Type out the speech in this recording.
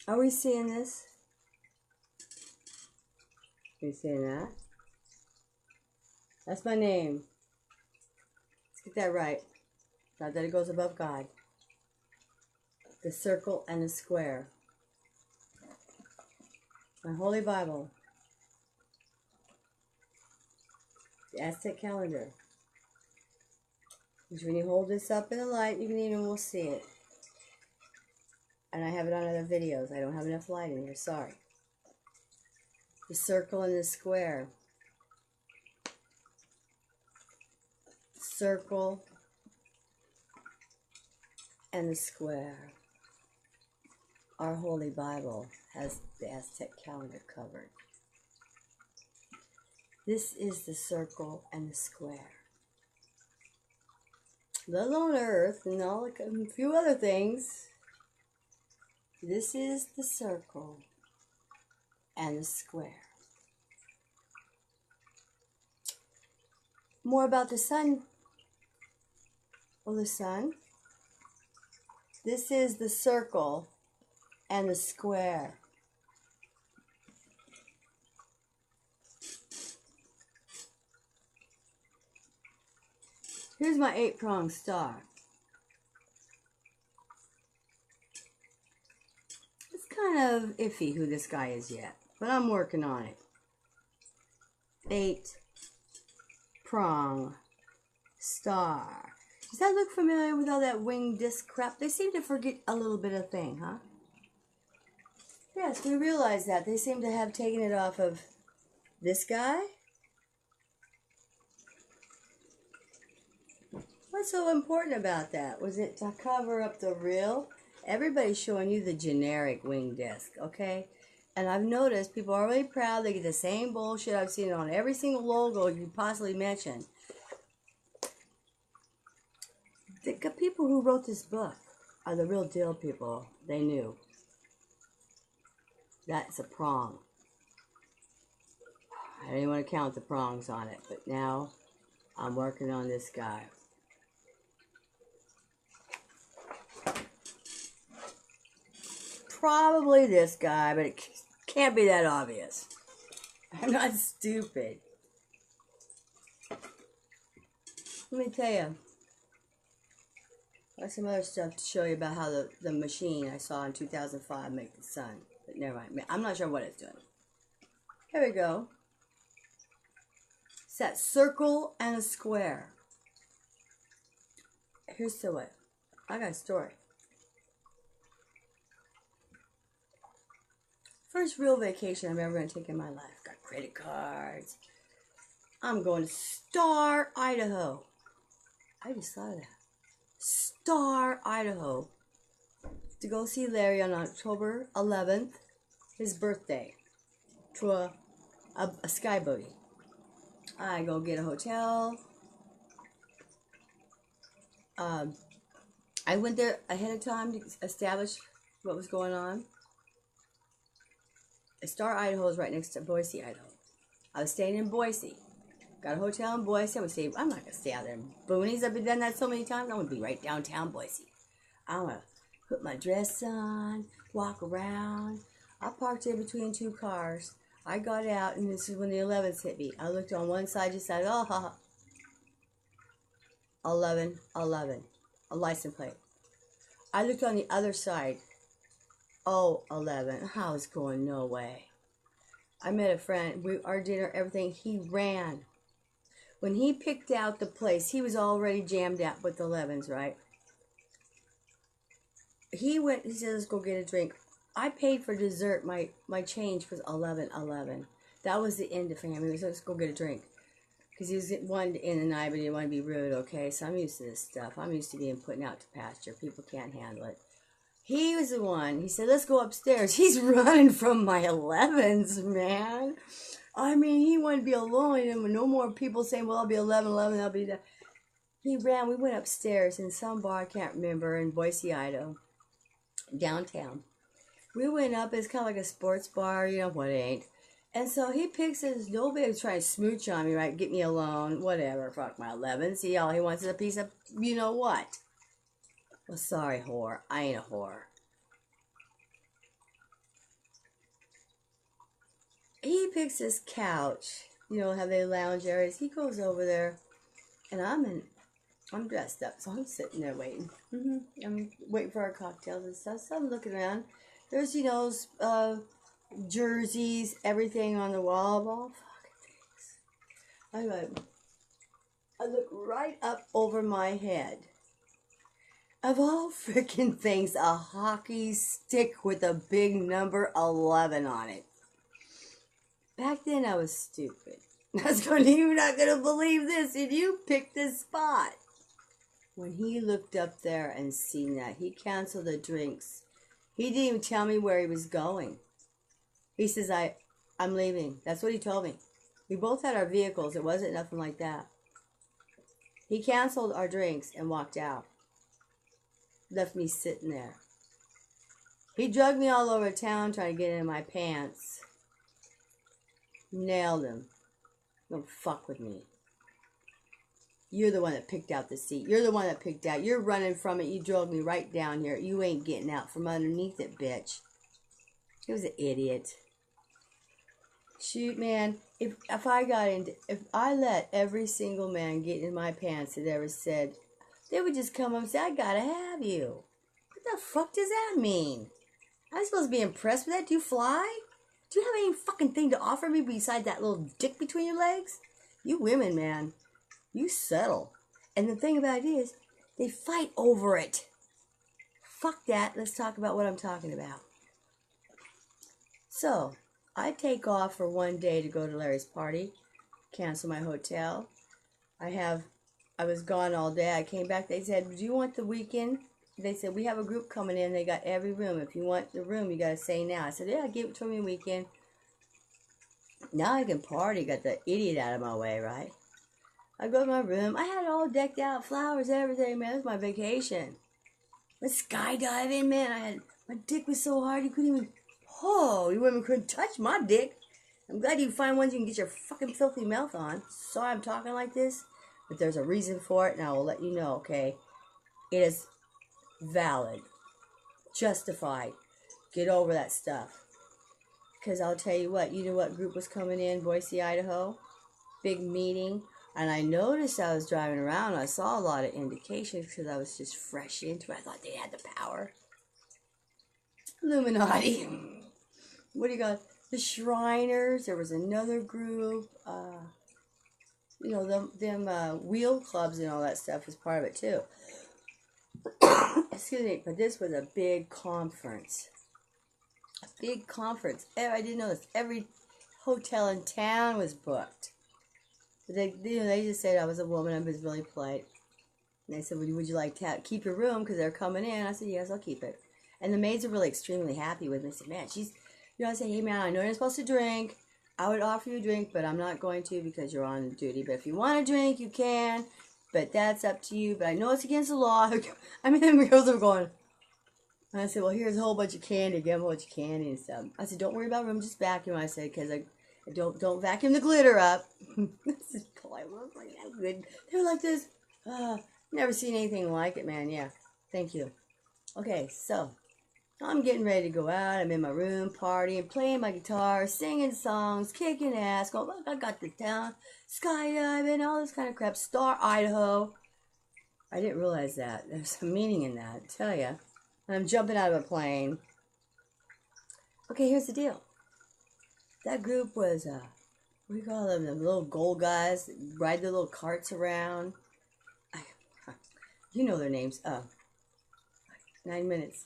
Are we seeing this? Are you seeing that? That's my name. Let's get that right. Not that it goes above God. The circle and the square. My Holy Bible. The Aztec calendar. Which when you hold this up in the light, you can even will see it. And I have it on other videos. I don't have enough light in here, sorry. The circle and the square. Circle and the square. Our Holy Bible has the Aztec calendar covered. This is the circle and the square. Let alone Earth and all a few other things. This is the circle and the square. More about the sun. Well, the sun. This is the circle and the square. Here's my 8-pronged star. It's kind of iffy who this guy is yet, but I'm working on it. 8-prong star. Does that look familiar with all that winged disc crap? They seem to forget a little bit of thing, huh? Yes, we realize that. They seem to have taken it off of this guy. What's so important about that? Was it to cover up the real? Everybody's showing you the generic wing disc, okay? And I've noticed people are really proud. They get the same bullshit. I've seen it on every single logo you possibly mention. The people who wrote this book are the real deal people. They knew. That's a prong. I didn't want to count the prongs on it, but now I'm working on this guy. Probably this guy, but it can't be that obvious. I'm not stupid. Let me tell you. There's some other stuff to show you about how the machine I saw in 2005 make the sun. But never mind. I'm not sure what it's doing. Here we go. It's that circle and a square. Here's to it. I got a story. First real vacation I'm ever going to take in my life. Got credit cards. I'm going to Star, Idaho. I just thought of that. Star, Idaho. To go see Larry on October 11th. His birthday. To a sky booty. I go get a hotel. I went there ahead of time to establish what was going on. Star, Idaho is right next to Boise, Idaho. I was staying in Boise. Got a hotel in Boise. I'm not going to stay out there in boonies. I've been done that so many times. I want to be right downtown Boise. I want to put my dress on, walk around. I parked there between two cars. I got out, and this is when the 11s hit me. I looked on one side, just said, oh, ha, ha. 11, 11. A license plate. I looked on the other side. Oh, 11. I was going, no way. I met a friend. Our dinner, everything. He ran. When he picked out the place, he was already jammed out with the 11s, right? He went, he said, let's go get a drink. I paid for dessert. My change was 11.11. That was the end of family. He said, let's go get a drink. Because he was wanting to in the night, but he didn't want to be rude, okay? So I'm used to this stuff. I'm used to being put out to pasture. People can't handle it. He was the one. He said, let's go upstairs. He's running from my 11s, man. I mean, he wanted to be alone. And no more people saying, well, I'll be 11, 11, I'll be there. He ran. We went upstairs in some bar, I can't remember, in Boise, Idaho, downtown. We went up. It's kind of like a sports bar, you know what it ain't. And so he picks his nobody trying to smooch on me, right? Get me alone, whatever. Fuck my 11. See, all he wants is a piece of you know what. Well, sorry, whore. I ain't a whore. he picks this couch. You know how they lounge areas. He goes over there, and I'm dressed up, so I'm sitting there waiting. I'm waiting for our cocktails and stuff. So I'm looking around. There's, you know, jerseys, everything on the wall of all fucking things. I look right up over my head. Of all freaking things, a hockey stick with a big number 11 on it. Back then, I was stupid. You're not going to believe this, and you picked this spot. When he looked up there and seen that, he canceled the drinks. He didn't even tell me where he was going. He says, I'm leaving. That's what he told me. We both had our vehicles. It wasn't nothing like that. He canceled our drinks and walked out. Left me sitting there. He drugged me all over town trying to get in my pants. Nailed him. Don't fuck with me. You're the one that picked out the seat. You're the one that picked out. You're running from it. You drove me right down here. You ain't getting out from underneath it, bitch. He was an idiot. Shoot, man. If I let every single man get in my pants that ever said, they would just come up and say, I gotta have you. What the fuck does that mean? I'm supposed to be impressed with that? Do you fly? Do you have any fucking thing to offer me besides that little dick between your legs? You women, man. You settle. And the thing about it is, they fight over it. Fuck that. Let's talk about what I'm talking about. So, I take off for one day to go to Larry's party. Cancel my hotel. I was gone all day. I came back. They said, do you want the weekend? They said, we have a group coming in. They got every room. If you want the room, you got to say now. I said, yeah, give it to me weekend. Now I can party. Got the idiot out of my way, right? I go to my room. I had it all decked out. Flowers, everything, man. It was my vacation. Went skydiving, man. My dick was so hard you couldn't even, you women couldn't touch my dick. I'm glad you find ones you can get your fucking filthy mouth on. Sorry I'm talking like this, but there's a reason for it, and I will let you know, okay? It is valid. Justified. Get over that stuff. Because I'll tell you what group was coming in? Boise, Idaho. Big meeting. And I noticed I was driving around. I saw a lot of indications because I was just fresh into it. I thought they had the power. Illuminati. What do you got? The Shriners. There was another group. You know, them wheel clubs and all that stuff was part of it too. Excuse me, but this was a big conference. A big conference. I didn't know this. Every hotel in town was booked. But they just said I was a woman. I was really polite. And they said, would you like to keep your room because they're coming in? I said, yes, I'll keep it. And the maids are really extremely happy with me. I said, man, I say, hey, man, I know you're supposed to drink. I would offer you a drink, but I'm not going to because you're on duty. But if you want a drink, you can. But that's up to you. But I know it's against the law. I mean, the girls are going. And I said, well, here's a whole bunch of candy. Give them a bunch of candy and stuff. I said, don't worry about room. Just vacuum. I said, because I don't vacuum the glitter up. This is polite. Like that good. They were like this. Never seen anything like it, man. Yeah. Thank you. Okay, so I'm getting ready to go out. I'm in my room, partying, playing my guitar, singing songs, kicking ass. Going, look, I got the town, skydiving, all this kind of crap. Star, Idaho. I didn't realize that. There's some meaning in that, I tell ya. And I'm jumping out of a plane. Okay, here's the deal. That group was, what do you call them? The little gold guys that ride the little carts around. You know their names. 9 minutes.